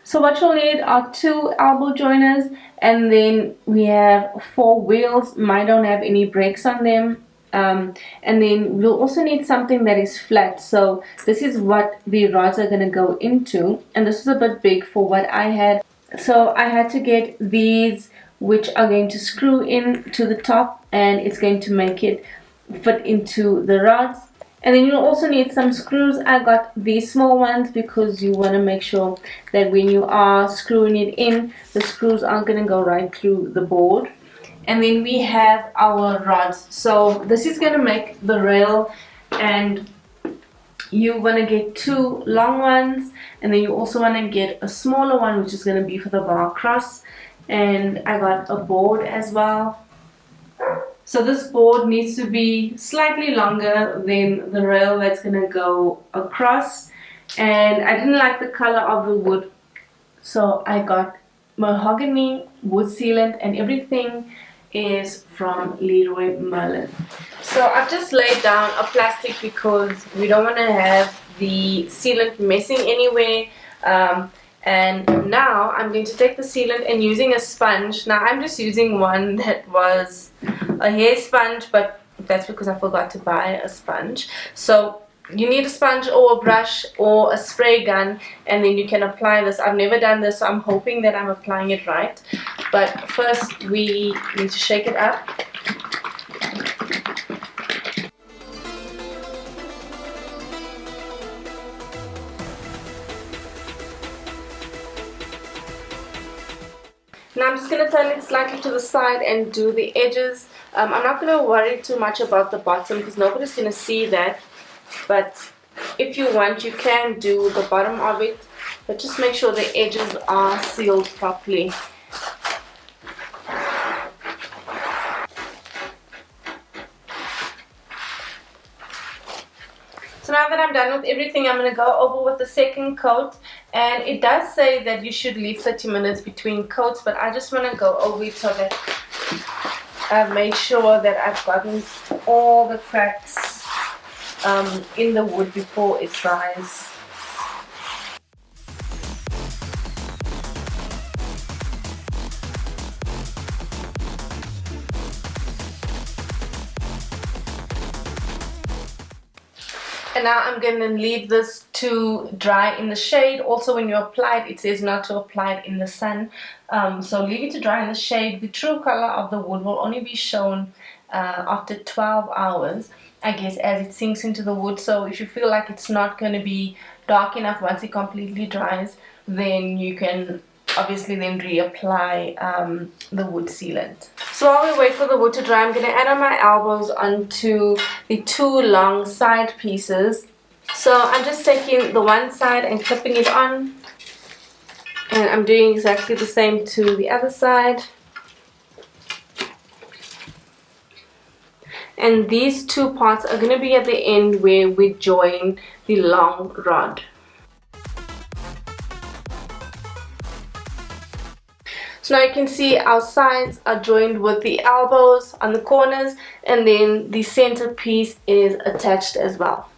So what you'll need are 2 elbow joiners, and then we have 4 wheels. Mine don't have any brakes on them. And then we'll also need something that is flat. So this is what the rods are going to go into, and this is a bit big for what I had. So I had to get these, which are going to screw in to the top, and it's going to make it fit into the rods. And then you'll also need some screws. I got these small ones because you want to make sure that when you are screwing it in, the screws aren't going to go right through the board. And then we have our rods. So this is going to make the rail, and you want to get 2 long ones, and then you also want to get a smaller one, which is going to be for the bar cross. And I got a board as well. So this board needs to be slightly longer than the rail that's going to go across. And I didn't like the color of the wood, so I got mahogany wood sealant, and everything is from Leroy Merlin. So I've just laid down a plastic because we don't want to have the sealant messing anywhere. And now I'm going to take the sealant and using a sponge. Now I'm just using one that was a hair sponge, but that's because I forgot to buy a sponge. So you need a sponge or a brush or a spray gun, and then you can apply this. I've never done this, so I'm hoping that I'm applying it right. But first we need to shake it up. Now I'm just going to turn it slightly to the side and do the edges. I'm not going to worry too much about the bottom because nobody's going to see that. But if you want, you can do the bottom of it. But just make sure the edges are sealed properly. So now that I'm done with everything, I'm going to go over with the second coat. And it does say that you should leave 30 minutes between coats, but I just want to go over it so that I've made sure that I've gotten all the cracks in the wood before it dries. And now I'm going to leave this to dry in the shade. Also, when you apply it, it says not to apply it in the sun. So leave it to dry in the shade. The true color of the wood will only be shown after 12 hours, I guess, as it sinks into the wood. So if you feel like it's not going to be dark enough once it completely dries, then you can obviously then reapply the wood sealant. So while we wait for the wood to dry, I'm going to add on my elbows onto the 2 long side pieces. So I'm just taking the one side and clipping it on, and I'm doing exactly the same to the other side. And these 2 parts are going to be at the end where we join the long rod. So now you can see our sides are joined with the elbows on the corners, and then the center piece is attached as well.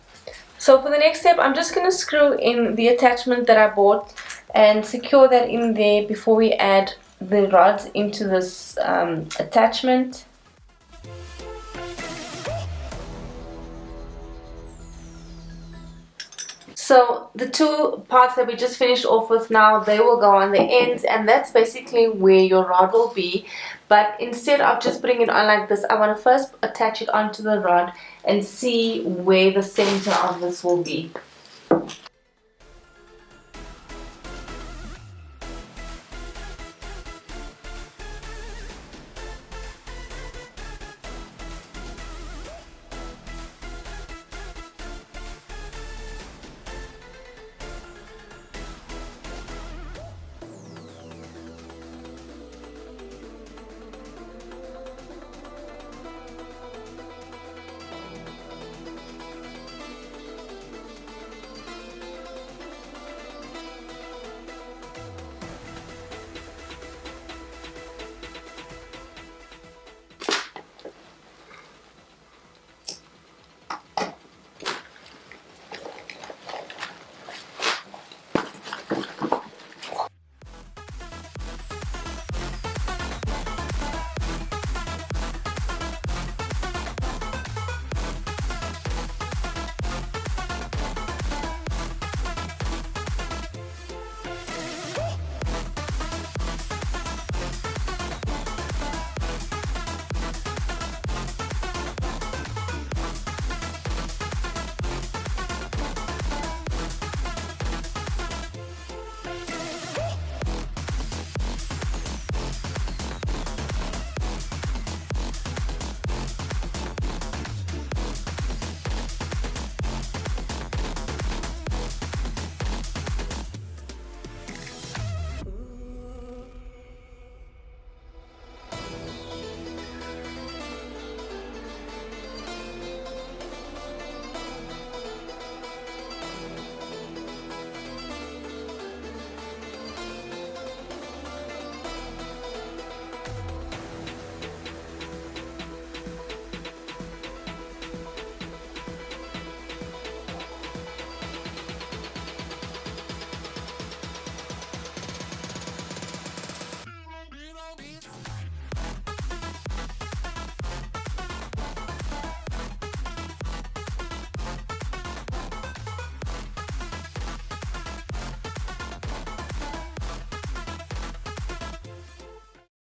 So for the next step, I'm just going to screw in the attachment that I bought and secure that in there before we add the rods into this attachment. So the 2 parts that we just finished off with now, they will go on the ends, and that's basically where your rod will be. But instead of just putting it on like this, I want to first attach it onto the rod and see where the center of this will be.